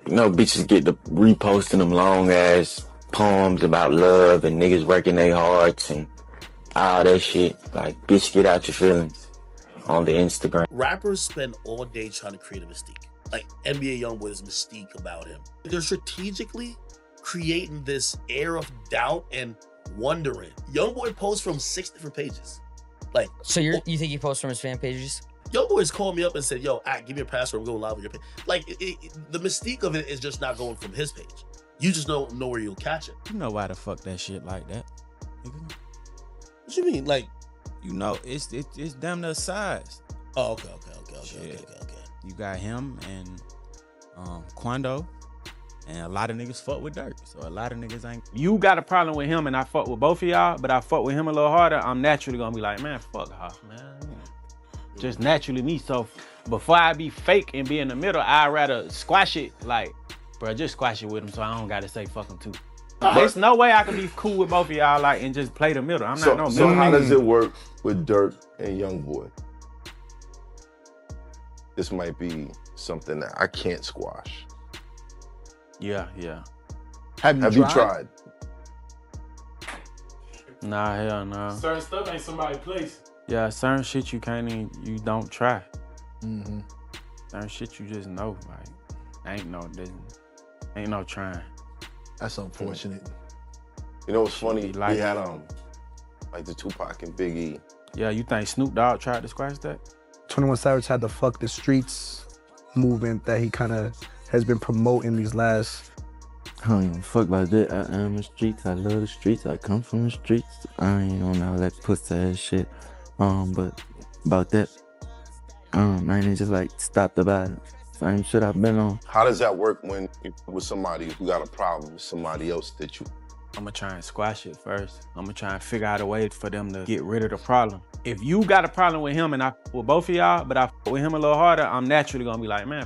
Bitches get to reposting them long ass poems about love and niggas working their hearts and all that shit. Like, bitch, get out your feelings on the Instagram. Rappers spend all day trying to create a mystique. Like NBA YoungBoy, there's mystique about him. They're strategically creating this air of doubt and wondering. YoungBoy posts from 6 different pages. Like, so you think he posts from his fan pages? YoungBoy's called me up and said, "Yo, give me your password. I'm going live on your page." Like, the mystique of it is just not going from his page. You just don't know where you'll catch it. You know why the fuck that shit like that? What you mean? Like, you know, it's damn near size. Oh, okay. You got him and Quando, and a lot of niggas fuck with Dirk. So a lot of niggas ain't. You got a problem with him and I fuck with both of y'all, but I fuck with him a little harder, I'm naturally gonna be like, man, fuck her, man. Just naturally me. So before I be fake and be in the middle, I'd rather squash it. Like, bro, just squash it with him so I don't gotta say fuck him too. There's no way I can be cool with both of y'all like and just play the middle. I'm not no middle. So how does it work with Dirk and YoungBoy? This might be something that I can't squash. Yeah. Have you tried? Nah, hell no. Certain stuff ain't somebody's place. Yeah, certain shit you don't try. Mm-hmm. Certain shit you just know, like, ain't no trying. That's unfortunate. You know what's funny? Like, we had like the Tupac and Biggie. Yeah, you think Snoop Dogg tried to squash that? 21 Savage had the fuck the streets movement that he kind of has been promoting these last. I don't even fuck about that. I am the streets. I love the streets. I come from the streets. I ain't on all that pussy ass shit. But about that, I ain't just like stopped about it. Same shit I've been on. How does that work when you're with somebody who got a problem with somebody else that you? I'm gonna try and squash it first. I'm gonna try and figure out a way for them to get rid of the problem. If you got a problem with him and I with both of y'all, but I with him a little harder, I'm naturally gonna be like, man,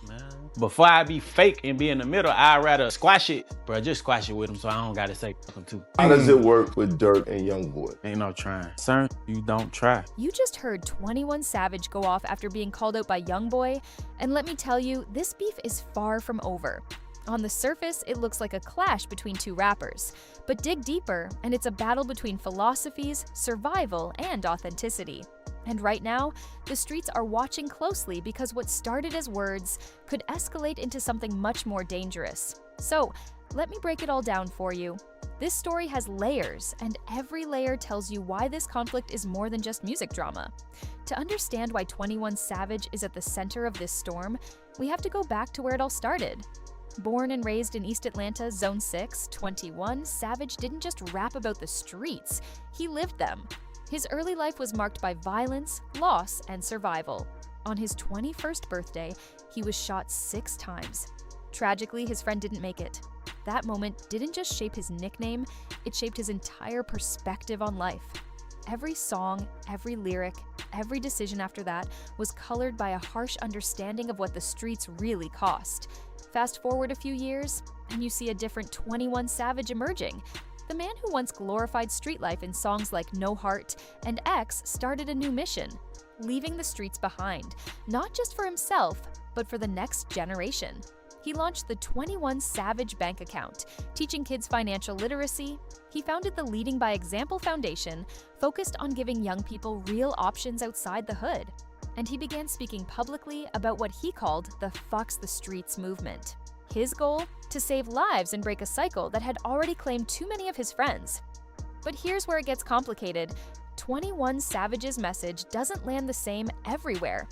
man. Before I be fake and be in the middle, I'd rather squash it. Bro, just squash it with him so I don't gotta say fuck him too. How does it work with Dirk and YoungBoy? Ain't no trying. Sir, you don't try. You just heard 21 Savage go off after being called out by YoungBoy, and let me tell you, this beef is far from over. On the surface, it looks like a clash between two rappers, but dig deeper, and it's a battle between philosophies, survival, and authenticity. And right now, the streets are watching closely because what started as words could escalate into something much more dangerous. So, let me break it all down for you. This story has layers, and every layer tells you why this conflict is more than just music drama. To understand why 21 Savage is at the center of this storm, we have to go back to where it all started. Born and raised in East Atlanta, Zone 6, 21 Savage didn't just rap about the streets, he lived them. His early life was marked by violence, loss, and survival. On his 21st birthday, he was shot 6 times. Tragically, his friend didn't make it. That moment didn't just shape his nickname, it shaped his entire perspective on life. Every song, every lyric, every decision after that was colored by a harsh understanding of what the streets really cost. Fast forward a few years, and you see a different 21 Savage emerging. The man who once glorified street life in songs like No Heart and X started a new mission, leaving the streets behind, not just for himself, but for the next generation. He launched the 21 Savage bank account, teaching kids financial literacy. He founded the Leading by Example Foundation, focused on giving young people real options outside the hood. And he began speaking publicly about what he called the Fucks the Streets movement. His goal? To save lives and break a cycle that had already claimed too many of his friends. But here's where it gets complicated. 21 Savage's message doesn't land the same everywhere.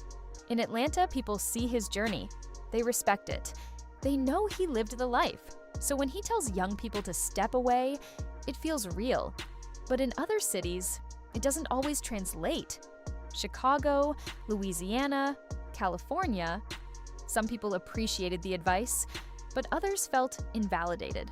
In Atlanta, people see his journey. They respect it. They know he lived the life. So when he tells young people to step away, it feels real. But in other cities, it doesn't always translate. Chicago, Louisiana, California, some people appreciated the advice, but others felt invalidated.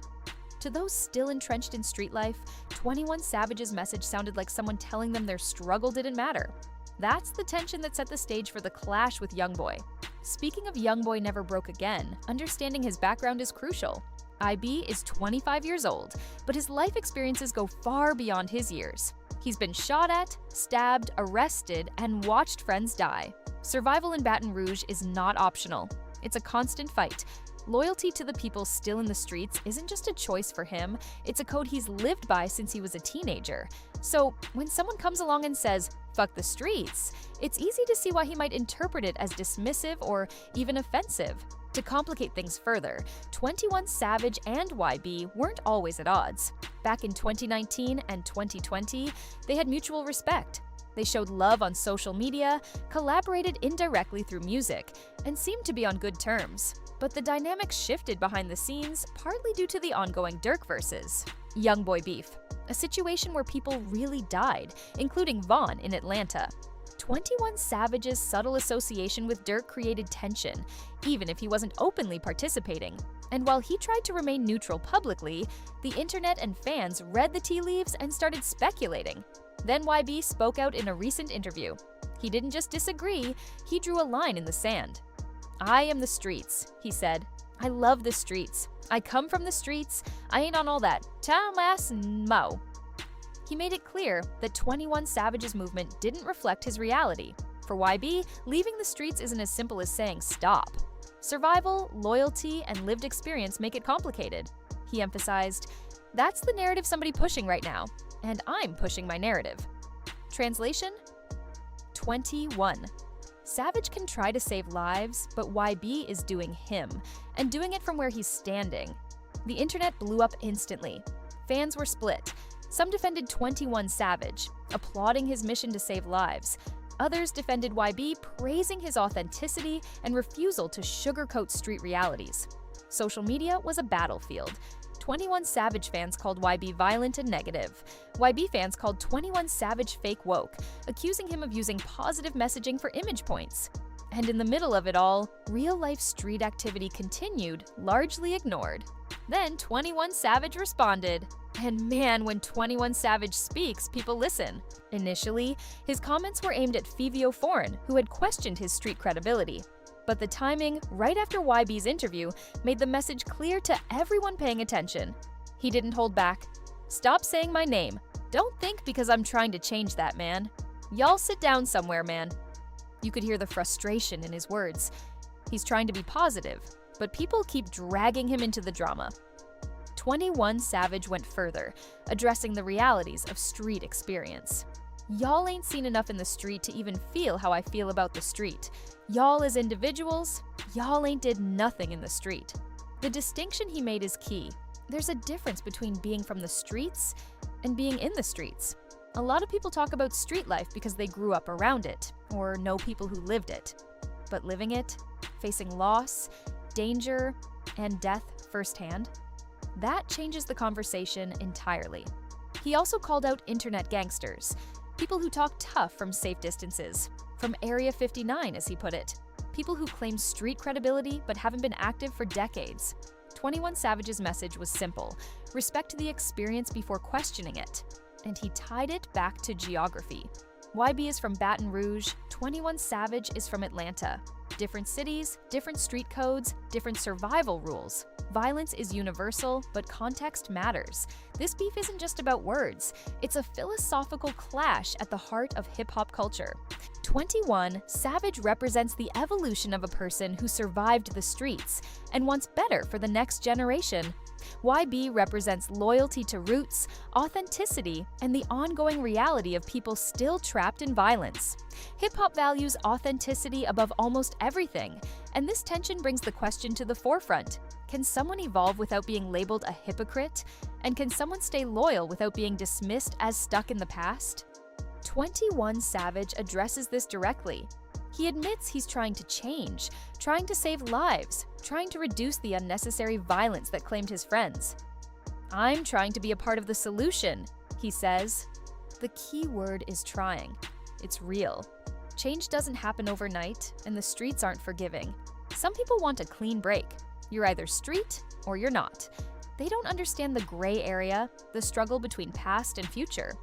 To those still entrenched in street life, 21 Savage's message sounded like someone telling them their struggle didn't matter. That's the tension that set the stage for the clash with YoungBoy. Speaking of YoungBoy Never Broke Again, understanding his background is crucial. IB is 25 years old, but his life experiences go far beyond his years. He's been shot at, stabbed, arrested, and watched friends die. Survival in Baton Rouge is not optional. It's a constant fight. Loyalty to the people still in the streets isn't just a choice for him, it's a code he's lived by since he was a teenager. So when someone comes along and says, "fuck the streets," it's easy to see why he might interpret it as dismissive or even offensive. To complicate things further, 21 Savage and YB weren't always at odds. Back in 2019 and 2020, they had mutual respect. They showed love on social media, collaborated indirectly through music, and seemed to be on good terms. But the dynamics shifted behind the scenes, partly due to the ongoing Dirk versus YoungBoy beef, a situation where people really died, including Vaughn in Atlanta. 21 Savage's subtle association with Dirk created tension, even if he wasn't openly participating. And while he tried to remain neutral publicly, the internet and fans read the tea leaves and started speculating. Then YB spoke out in a recent interview. He didn't just disagree, he drew a line in the sand. "I am the streets," he said. "I love the streets. I come from the streets. I ain't on all that town ass mo." He made it clear that 21 Savage's movement didn't reflect his reality. For YB, leaving the streets isn't as simple as saying stop. Survival, loyalty, and lived experience make it complicated. He emphasized, "That's the narrative somebody pushing right now, and I'm pushing my narrative." Translation? 21. Savage can try to save lives, but YB is doing him, and doing it from where he's standing. The internet blew up instantly. Fans were split. Some defended 21 Savage, applauding his mission to save lives. Others defended YB, praising his authenticity and refusal to sugarcoat street realities. Social media was a battlefield. 21 Savage fans called YB violent and negative. YB fans called 21 Savage fake woke, accusing him of using positive messaging for image points. And in the middle of it all, real-life street activity continued, largely ignored. Then 21 Savage responded. And man, when 21 Savage speaks, people listen. Initially, his comments were aimed at Fivio Foreign, who had questioned his street credibility. But the timing, right after YB's interview, made the message clear to everyone paying attention. He didn't hold back. "Stop saying my name. Don't think because I'm trying to change that, man. Y'all sit down somewhere, man." You could hear the frustration in his words. He's trying to be positive, but people keep dragging him into the drama. 21 Savage went further, addressing the realities of street experience. "Y'all ain't seen enough in the street to even feel how I feel about the street. Y'all as individuals, y'all ain't did nothing in the street." The distinction he made is key. There's a difference between being from the streets and being in the streets. A lot of people talk about street life because they grew up around it, or know people who lived it. But living it, facing loss, danger, and death firsthand, that changes the conversation entirely. He also called out internet gangsters, people who talk tough from safe distances, from Area 59 as he put it, people who claim street credibility but haven't been active for decades. 21 Savage's message was simple: respect the experience before questioning it. And he tied it back to geography. YB is from Baton Rouge, 21 Savage is from Atlanta. Different cities, different street codes, different survival rules. Violence is universal, but context matters. This beef isn't just about words, it's a philosophical clash at the heart of hip-hop culture. 21 Savage represents the evolution of a person who survived the streets and wants better for the next generation. YB represents loyalty to roots, authenticity, and the ongoing reality of people still trapped in violence. Hip-hop values authenticity above almost everything, and this tension brings the question to the forefront. Can someone evolve without being labeled a hypocrite? And can someone stay loyal without being dismissed as stuck in the past? 21 Savage addresses this directly. He admits he's trying to change, trying to save lives, trying to reduce the unnecessary violence that claimed his friends. "I'm trying to be a part of the solution," he says. The key word is trying. It's real. Change doesn't happen overnight, and the streets aren't forgiving. Some people want a clean break. You're either street or you're not. They don't understand the gray area, the struggle between past and future.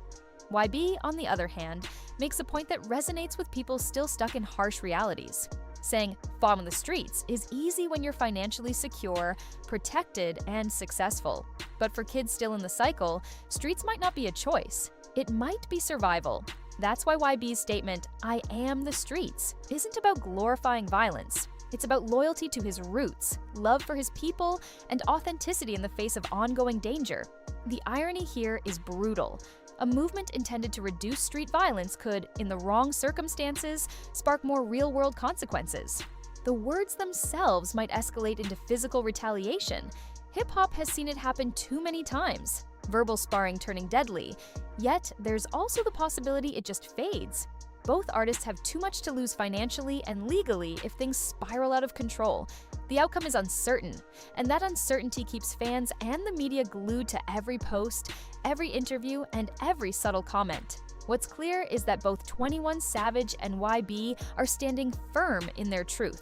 YB, on the other hand, makes a point that resonates with people still stuck in harsh realities, saying "farm on the streets" is easy when you're financially secure, protected, and successful. But for kids still in the cycle, streets might not be a choice. It might be survival. That's why YB's statement, "I am the streets," isn't about glorifying violence. It's about loyalty to his roots, love for his people, and authenticity in the face of ongoing danger. The irony here is brutal. A movement intended to reduce street violence could, in the wrong circumstances, spark more real-world consequences. The words themselves might escalate into physical retaliation. Hip-hop has seen it happen too many times, verbal sparring turning deadly. Yet, there's also the possibility it just fades. Both artists have too much to lose financially and legally if things spiral out of control. The outcome is uncertain, and that uncertainty keeps fans and the media glued to every post, every interview, and every subtle comment. What's clear is that both 21 Savage and YB are standing firm in their truth.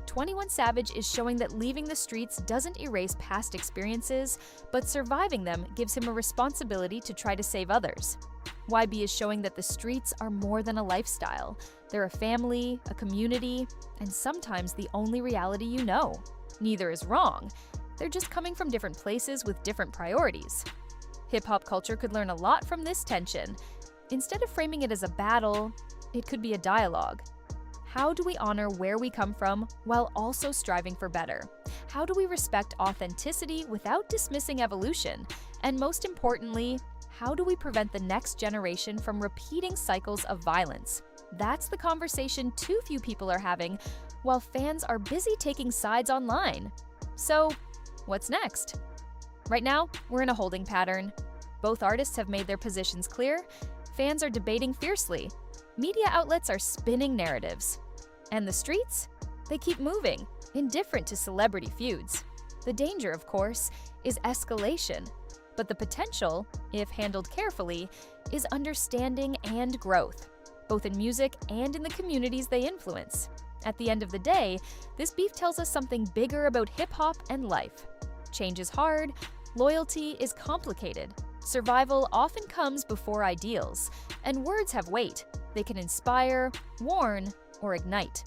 21 Savage is showing that leaving the streets doesn't erase past experiences, but surviving them gives him a responsibility to try to save others. YB is showing that the streets are more than a lifestyle. They're a family, a community, and sometimes the only reality you know. Neither is wrong. They're just coming from different places with different priorities. Hip-hop culture could learn a lot from this tension. Instead of framing it as a battle, it could be a dialogue. How do we honor where we come from while also striving for better? How do we respect authenticity without dismissing evolution? And most importantly, how do we prevent the next generation from repeating cycles of violence? That's the conversation too few people are having, while fans are busy taking sides online. So, what's next? Right now, we're in a holding pattern. Both artists have made their positions clear. Fans are debating fiercely. Media outlets are spinning narratives. And the streets? They keep moving, indifferent to celebrity feuds. The danger, of course, is escalation. But the potential, if handled carefully, is understanding and growth, both in music and in the communities they influence. At the end of the day, this beef tells us something bigger about hip-hop and life. Change is hard, loyalty is complicated, survival often comes before ideals, and words have weight. They can inspire, warn, or ignite.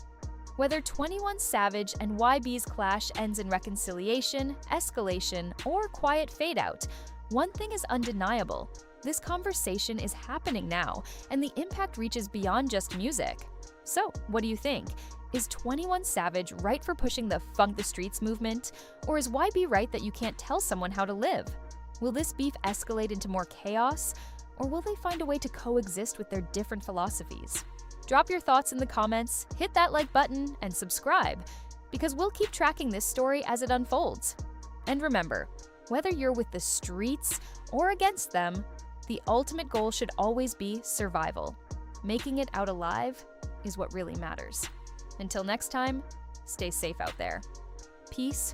Whether 21 Savage and YB's clash ends in reconciliation, escalation, or quiet fade-out, one thing is undeniable. This conversation is happening now, and the impact reaches beyond just music. So, what do you think? Is 21 Savage right for pushing the Funk the Streets movement? Or is YB right that you can't tell someone how to live? Will this beef escalate into more chaos? Or will they find a way to coexist with their different philosophies? Drop your thoughts in the comments, hit that like button, and subscribe, because we'll keep tracking this story as it unfolds. And remember, whether you're with the streets or against them, the ultimate goal should always be survival. Making it out alive is what really matters. Until next time, stay safe out there. Peace